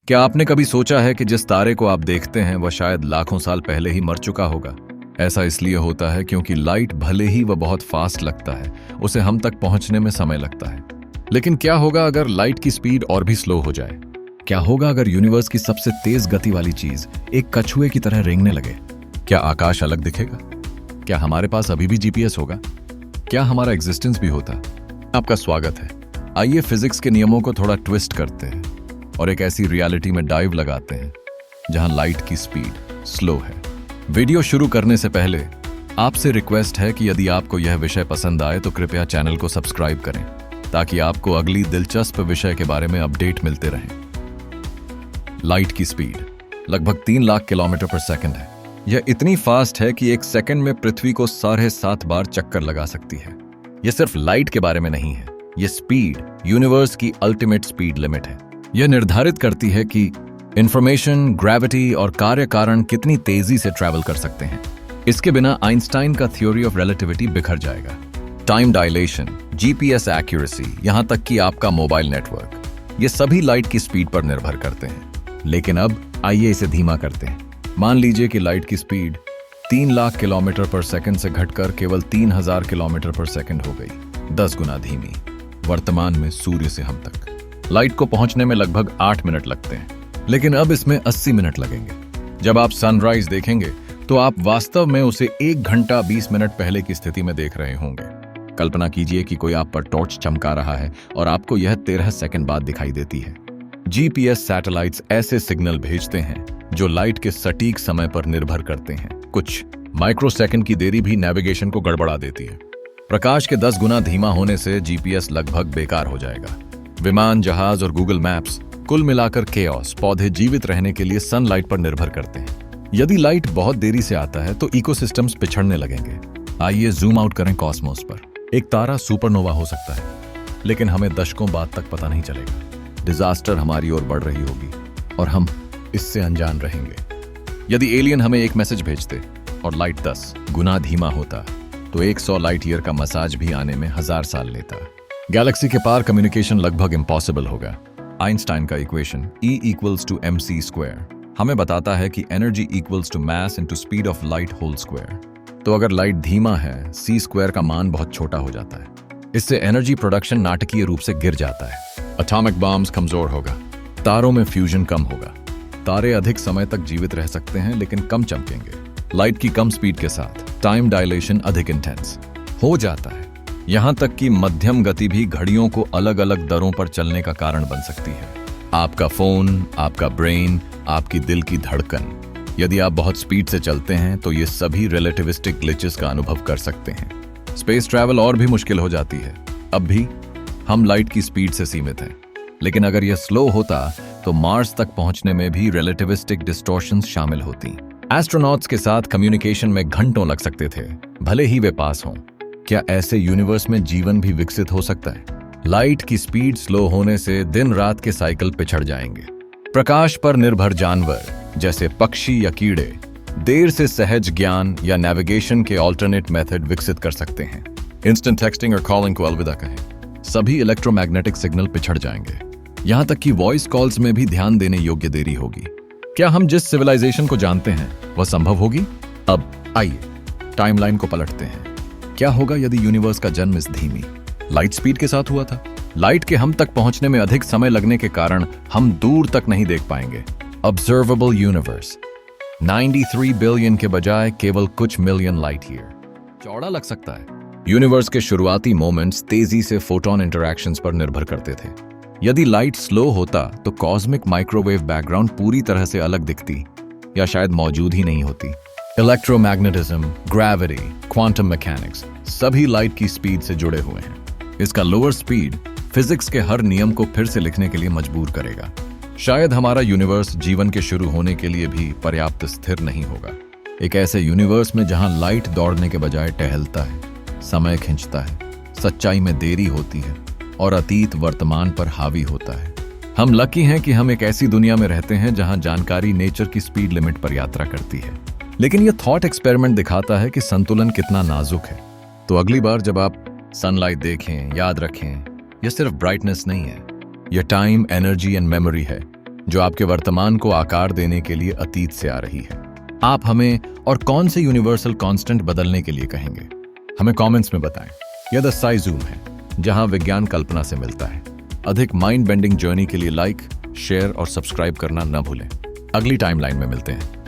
क्या आपने कभी सोचा है कि जिस तारे को आप देखते हैं वह शायद लाखों साल पहले ही मर चुका होगा? ऐसा इसलिए होता है क्योंकि लाइट भले ही वह बहुत फास्ट लगता है, उसे हम तक पहुंचने में समय लगता है। लेकिन क्या होगा अगर लाइट की स्पीड और भी स्लो हो जाए? क्या होगा अगर यूनिवर्स की सबसे तेज गति वाली चीज एक कछुए की तरह रेंगने लगे? क्या आकाश अलग दिखेगा? क्या हमारे पास अभी भी जीपीएस होगा? क्या हमारा एग्जिस्टेंस भी होता? आपका स्वागत है। आइए फिजिक्स के नियमों को थोड़ा ट्विस्ट करते हैं और एक ऐसी रियलिटी में डाइव लगाते हैं जहां लाइट की स्पीड स्लो है। वीडियो शुरू करने से पहले आपसे रिक्वेस्ट है कि यदि आपको यह विषय पसंद आए तो कृपया चैनल को सब्सक्राइब करें ताकि आपको अगली दिलचस्प विषय के बारे में अपडेट मिलते रहें। लाइट की स्पीड लगभग 3 लाख किलोमीटर पर सेकंड है। यह इतनी फास्ट है कि एक सेकंड में पृथ्वी को 7.5 बार चक्कर लगा सकती है। यह सिर्फ लाइट के बारे में नहीं है, यह स्पीड यूनिवर्स की अल्टीमेट स्पीड लिमिट है। यह निर्धारित करती है कि इंफॉर्मेशन, ग्रेविटी और कार्य कारण कितनी तेजी से ट्रैवल कर सकते हैं। इसके बिना आइंस्टाइन का थ्योरी ऑफ रिलेटिविटी बिखर जाएगा। टाइम डायलेशन, जीपीएस एक्यूरेसी, यहां तक कि आपका मोबाइल नेटवर्क, ये सभी लाइट की स्पीड पर निर्भर करते हैं। लेकिन अब आइए इसे धीमा करते हैं। मान लीजिए कि लाइट की स्पीड 3 लाख किलोमीटर पर सेकंड से घटकर केवल 3000 किलोमीटर पर सेकंड हो गई, 10 गुना धीमी। वर्तमान में सूर्य से हम तक लाइट को पहुंचने में लगभग 8 मिनट लगते हैं, लेकिन अब इसमें 80 मिनट लगेंगे। जब आप सनराइज देखेंगे तो आप वास्तव में उसे 1 घंटा 20 मिनट पहले की स्थिति में देख रहे होंगे। कल्पना कीजिए कि कोई आप पर टॉर्च चमका रहा है और आपको यह 13 सेकंड बाद दिखाई देती है। जीपीएस सैटेलाइट्स ऐसे सिग्नल भेजते हैं जो लाइट के सटीक समय पर निर्भर करते हैं। कुछ माइक्रोसेकंड की देरी भी नेविगेशन को गड़बड़ा देती है। प्रकाश के 10 गुना धीमा होने से जीपीएस लगभग बेकार हो जाएगा। विमान, जहाज और गूगल मैप्स, कुल मिलाकर केओस, पौधे जीवित रहने के लिए सनलाइट पर निर्भर करते हैं। यदि लाइट बहुत देरी से आता है तो इकोसिस्टम्स पिछड़ने लगेंगे। आइए जूम आउट करें कॉस्मोस पर। एक तारा सुपरनोवा हो सकता है, लेकिन हमें दशकों बाद तक पता नहीं चलेगा। डिजास्टर हमारी ओर बढ़ रही होगी और हम इससे अनजान रहेंगे। यदि एलियन हमें एक मैसेज भेजते और लाइट 10 गुना धीमा होता तो 100 लाइट ईयर का मसाज भी आने में 1000 साल लेता। गैलेक्सी के पार कम्युनिकेशन लगभग इम्पॉसिबल होगा। आइंस्टाइन का इक्वेशन E = mc² हमें बताता है कि energy equals to mass into speed of light whole square. तो अगर लाइट धीमा है, c² का मान बहुत छोटा हो जाता है। इससे एनर्जी प्रोडक्शन नाटकीय रूप से गिर जाता है। एटॉमिक बॉम्ब्स कमजोर होगा, तारों में फ्यूजन कम होगा। तारे अधिक समय तक जीवित रह सकते हैं लेकिन कम चमकेंगे। लाइट की कम स्पीड के साथ टाइम डायलेशन अधिक इंटेंस हो जाता है, यहां तक कि मध्यम गति भी घड़ियों को अलग अलग दरों पर चलने का कारण बन सकती है। आपका फोन, आपका ब्रेन, आपकी दिल की धड़कन, यदि आप बहुत स्पीड से चलते हैं तो ये सभी रिलेटिविस्टिक ग्लिचेस का अनुभव कर सकते हैं। स्पेस ट्रैवल और भी मुश्किल हो जाती है। अब भी हम लाइट की स्पीड से सीमित हैं, लेकिन अगर यह स्लो होता तो मार्स तक पहुंचने में भी रिलेटिविस्टिक डिस्टॉर्शंस शामिल होती। एस्ट्रोनॉट्स के साथ कम्युनिकेशन में घंटों लग सकते थे, भले ही वे पास हों। क्या ऐसे यूनिवर्स में जीवन भी विकसित हो सकता है? लाइट की स्पीड स्लो होने से दिन रात के साइकिल पिछड़ जाएंगे। प्रकाश पर निर्भर जानवर जैसे पक्षी या कीड़े देर से सहज ज्ञान या नेविगेशन के ऑल्टरनेट मेथड विकसित कर सकते हैं। इंस्टेंट टेक्सटिंग और कॉलिंग को अलविदा कहें। सभी इलेक्ट्रोमैग्नेटिक सिग्नल पिछड़ जाएंगे, यहां तक कि वॉइस कॉल्स में भी ध्यान देने योग्य देरी होगी। क्या हम जिस सिविलाइजेशन को जानते हैं वह संभव होगी? अब आइए टाइमलाइन को पलटते हैं। क्या होगा यदि यूनिवर्स का जन्म इस धीमी लाइट स्पीड के साथ हुआ था? लाइट के हम तक पहुंचने में अधिक समय लगने के कारण हम दूर तक नहीं देख पाएंगे। ऑब्जर्वेबल यूनिवर्स 93 बिलियन के बजाय केवल कुछ मिलियन लाइट ईयर चौड़ा लग सकता है। यूनिवर्स के शुरुआती मोमेंट्स तेजी से फोटोन इंटरैक्शंस पर निर्भर करते थे। यदि लाइट स्लो होता तो कॉस्मिक माइक्रोवेव बैकग्राउंड पूरी तरह से अलग दिखती या शायद मौजूद ही नहीं होती। इलेक्ट्रोमैग्नेटिज्म, ग्रेविटी, क्वांटम मैकेनिक्स सभी लाइट की स्पीड से जुड़े हुए हैं। इसका लोअर स्पीड फिजिक्स के हर नियम को फिर से लिखने के लिए मजबूर करेगा। शायद हमारा यूनिवर्स जीवन के शुरू होने के लिए भी पर्याप्त स्थिर नहीं होगा। एक ऐसे यूनिवर्स में जहां लाइट दौड़ने के बजाय टहलता है, समय खिंचता है, सच्चाई में देरी होती है और अतीत वर्तमान पर हावी होता है। हम लकी हैं कि हम एक ऐसी दुनिया में रहते हैं जहां जानकारी नेचर की स्पीड लिमिट पर यात्रा करती है। लेकिन यह थॉट एक्सपेरिमेंट दिखाता है कि संतुलन कितना नाजुक है। तो अगली बार जब आप सनलाइट देखें, याद रखें, यह सिर्फ ब्राइटनेस नहीं है, यह टाइम, एनर्जी एंड मेमोरी है। जो आपके वर्तमान को आकार देने के लिए अतीत से आ रही है। आप हमें और कौन से यूनिवर्सल कांस्टेंट बदलने के लिए कहेंगे, हमें कमेंट्स में बताएं। यह द साई जूम है, जहां विज्ञान कल्पना से मिलता है। अधिक माइंड बेंडिंग जर्नी के लिए लाइक, शेयर और सब्सक्राइब करना न भूलें। अगली टाइमलाइन में मिलते हैं।